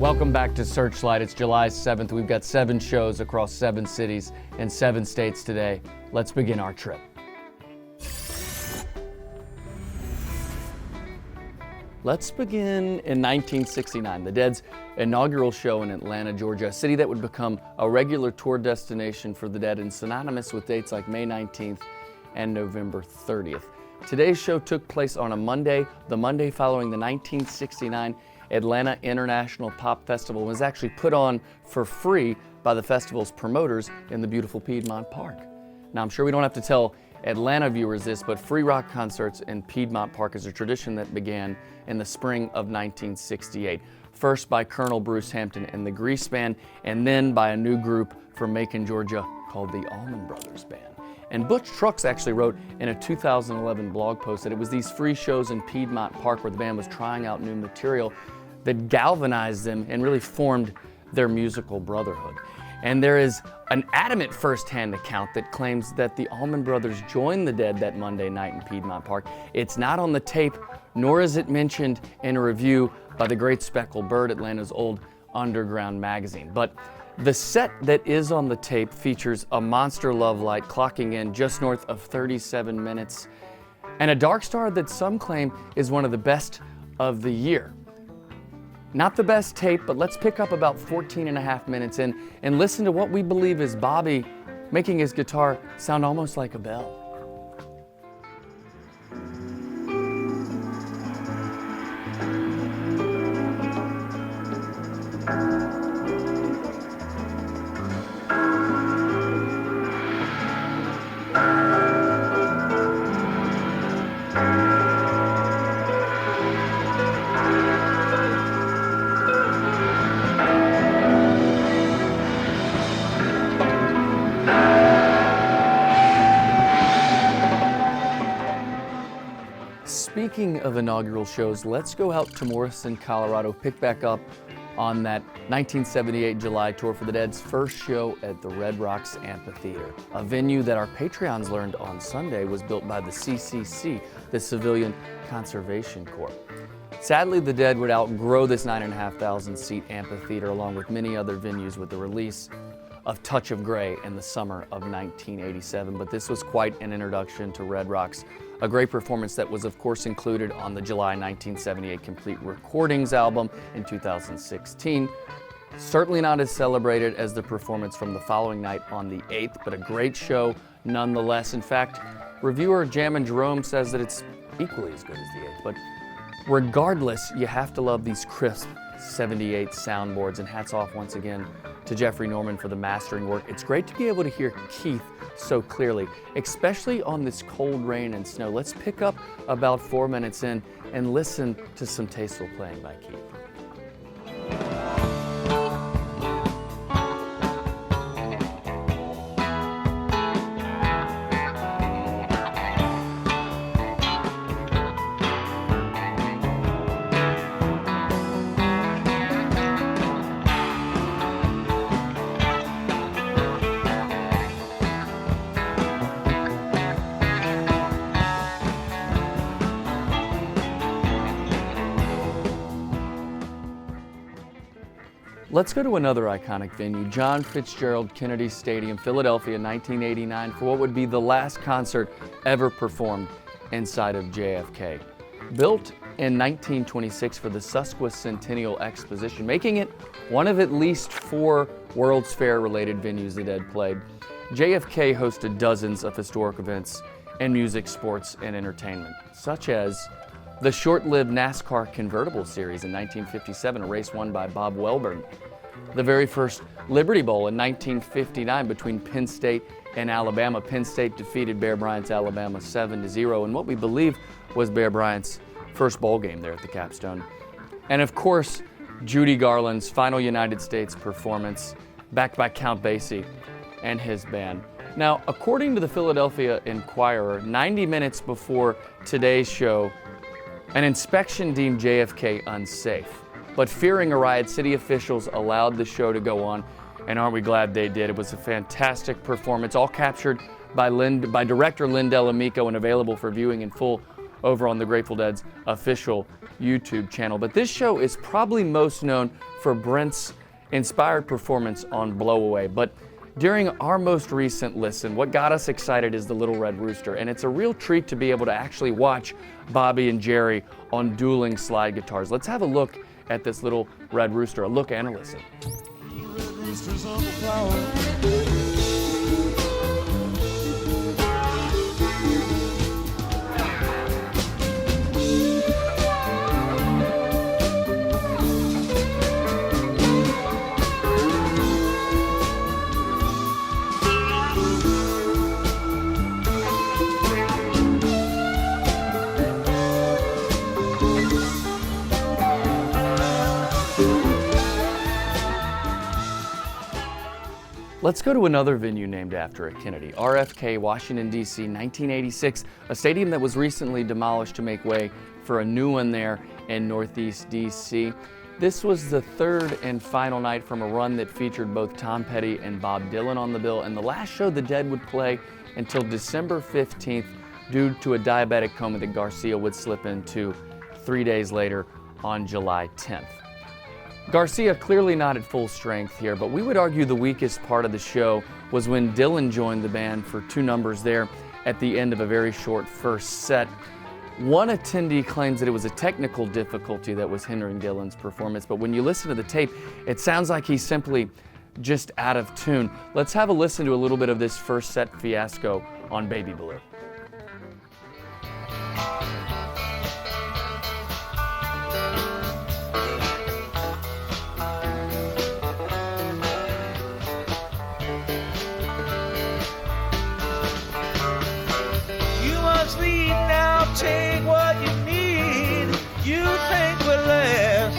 Welcome back to Searchlight. It's July 7th. We've got 7 shows across 7 cities and 7 states today. Let's begin our trip. Let's begin in 1969, the Dead's inaugural show in Atlanta, Georgia, a city that would become a regular tour destination for the Dead and synonymous with dates like May 19th and November 30th. Today's show took place on a Monday, the Monday following the 1969 Atlanta International Pop Festival, and was actually put on for free by the festival's promoters in the beautiful Piedmont Park. Now, I'm sure we don't have to tell Atlanta viewers this, but free rock concerts in Piedmont Park is a tradition that began in the spring of 1968. First by Colonel Bruce Hampton and the Grease Band, and then by a new group from Macon, Georgia called the Allman Brothers Band. And Butch Trucks actually wrote in a 2011 blog post that it was these free shows in Piedmont Park where the band was trying out new material that galvanized them and really formed their musical brotherhood. And there is an adamant first-hand account that claims that the Allman Brothers joined the Dead that Monday night in Piedmont Park. It's not on the tape, nor is it mentioned in a review by the Great Speckled Bird, Atlanta's old underground magazine. But the set that is on the tape features a monster Lovelight clocking in just north of 37 minutes, and a Dark Star that some claim is one of the best of the year. Not the best tape, but let's pick up about 14 and a half minutes in and listen to what we believe is Bobby making his guitar sound almost like a bell. Speaking of inaugural shows, let's go out to Morrison, Colorado, pick back up on that 1978 July tour for the Dead's first show at the Red Rocks Amphitheater, a venue that our Patreons learned on Sunday was built by the CCC, the Civilian Conservation Corps. Sadly, the Dead would outgrow this 9,500 seat amphitheater along with many other venues with the release of Touch of Grey in the summer of 1987, but this was quite an introduction to Red Rocks, a great performance that was of course included on the July 1978 Complete Recordings album in 2016. Certainly not as celebrated as the performance from the following night on the 8th, but a great show nonetheless. In fact, reviewer Jammin' Jerome says that it's equally as good as the 8th, but regardless, you have to love these crisp 78 soundboards, and hats off once again to Jeffrey Norman for the mastering work. It's great to be able to hear Keith so clearly, especially on this cold rain and snow. Let's pick up about 4 minutes in and listen to some tasteful playing by Keith. Let's go to another iconic venue, John Fitzgerald Kennedy Stadium, Philadelphia, 1989, for what would be the last concert ever performed inside of JFK. Built in 1926 for the Sesquicentennial Exposition, making it one of at least 4 World's Fair-related venues the Dead played, JFK hosted dozens of historic events in music, sports, and entertainment, such as the short-lived NASCAR Convertible Series in 1957, a race won by Bob Welborn. The very first Liberty Bowl in 1959 between Penn State and Alabama. Penn State defeated Bear Bryant's Alabama 7-0 in what we believe was Bear Bryant's first bowl game there at the Capstone. And of course, Judy Garland's final United States performance, backed by Count Basie and his band. Now, according to the Philadelphia Inquirer, 90 minutes before today's show, an inspection deemed JFK unsafe. But fearing a riot, city officials allowed the show to go on, and aren't we glad they did? It was a fantastic performance, all captured by director Lynn Delamico and available for viewing in full over on the Grateful Dead's official YouTube channel. But this show is probably most known for Brent's inspired performance on Blow Away. But during our most recent listen, what got us excited is the Little Red Rooster, and it's a real treat to be able to actually watch Bobby and Jerry on dueling slide guitars. Let's have a look at this Little Red Rooster, a look and a listen. Let's go to another venue named after a Kennedy, RFK, Washington, D.C., 1986, a stadium that was recently demolished to make way for a new one there in Northeast D.C. This was the third and final night from a run that featured both Tom Petty and Bob Dylan on the bill, and the last show the Dead would play until December 15th due to a diabetic coma that Garcia would slip into 3 days later on July 10th. Garcia clearly not at full strength here, but we would argue the weakest part of the show was when Dylan joined the band for 2 numbers there at the end of a very short first set. One attendee claims that it was a technical difficulty that was hindering Dylan's performance, but when you listen to the tape, it sounds like he's simply just out of tune. Let's have a listen to a little bit of this first set fiasco on Baby Blue. Take what you need, you think will last.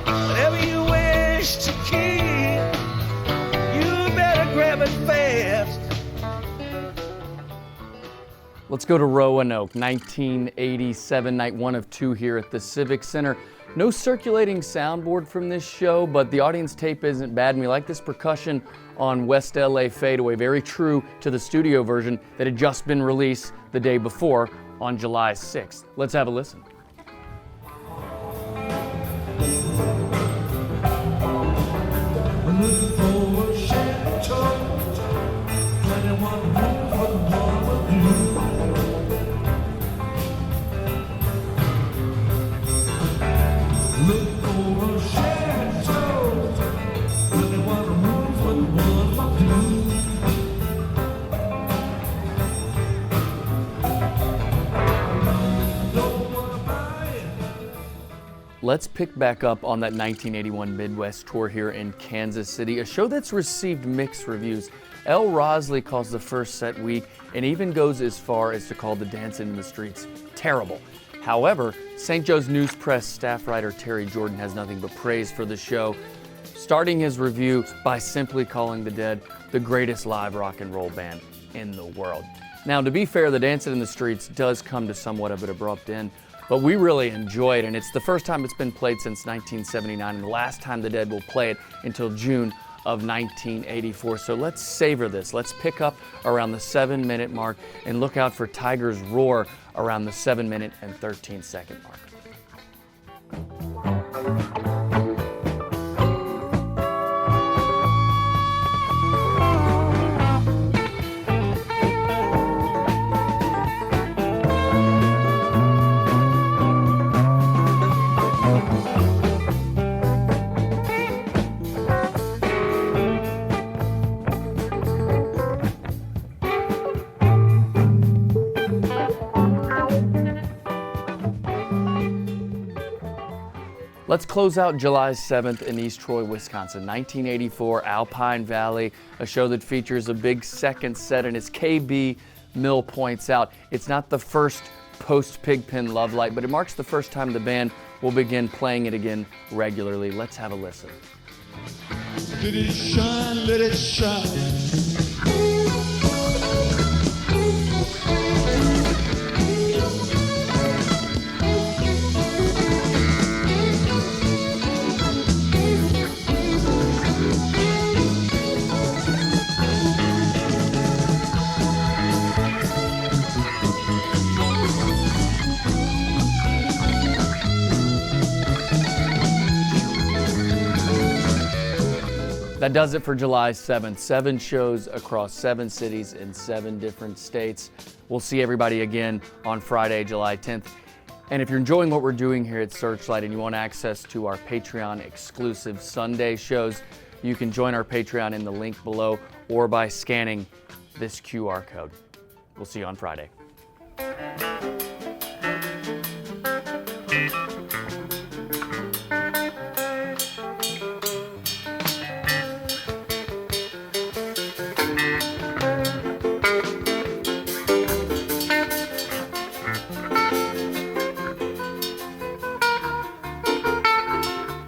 Whatever you wish to keep, you better grab it fast. Let's go to Roanoke, 1987, night 1 of 2 here at the Civic Center. No circulating soundboard from this show, but the audience tape isn't bad, and we like this percussion on West LA Fadeaway, very true to the studio version that had just been released the day before on July 6th. Let's have a listen. Let's pick back up on that 1981 Midwest tour here in Kansas City, a show that's received mixed reviews. El Rosley calls the first set weak and even goes as far as to call the Dancin in the Streets terrible. However, St. Joe's News Press staff writer Terry Jordan has nothing but praise for the show, starting his review by simply calling the Dead the greatest live rock and roll band in the world. Now, to be fair, the Dancin in the Streets does come to somewhat of an abrupt end, but we really enjoy it, and it's the first time it's been played since 1979, and the last time the Dead will play it until June of 1984. So let's savor this. Let's pick up around the 7-minute mark and look out for Tiger's Roar around the 7-minute and 13-second mark. Let's close out July 7th in East Troy, Wisconsin, 1984, Alpine Valley, a show that features a big second set, and as KB Mill points out, it's not the first post-Pigpen Lovelight, but it marks the first time the band will begin playing it again regularly. Let's have a listen. Let it shine, let it shine. That does it for July 7th. 7 shows across 7 cities in 7 different states. We'll see everybody again on Friday, July 10th. And if you're enjoying what we're doing here at Searchlight and you want access to our Patreon exclusive Sunday shows, you can join our Patreon in the link below or by scanning this QR code. We'll see you on Friday.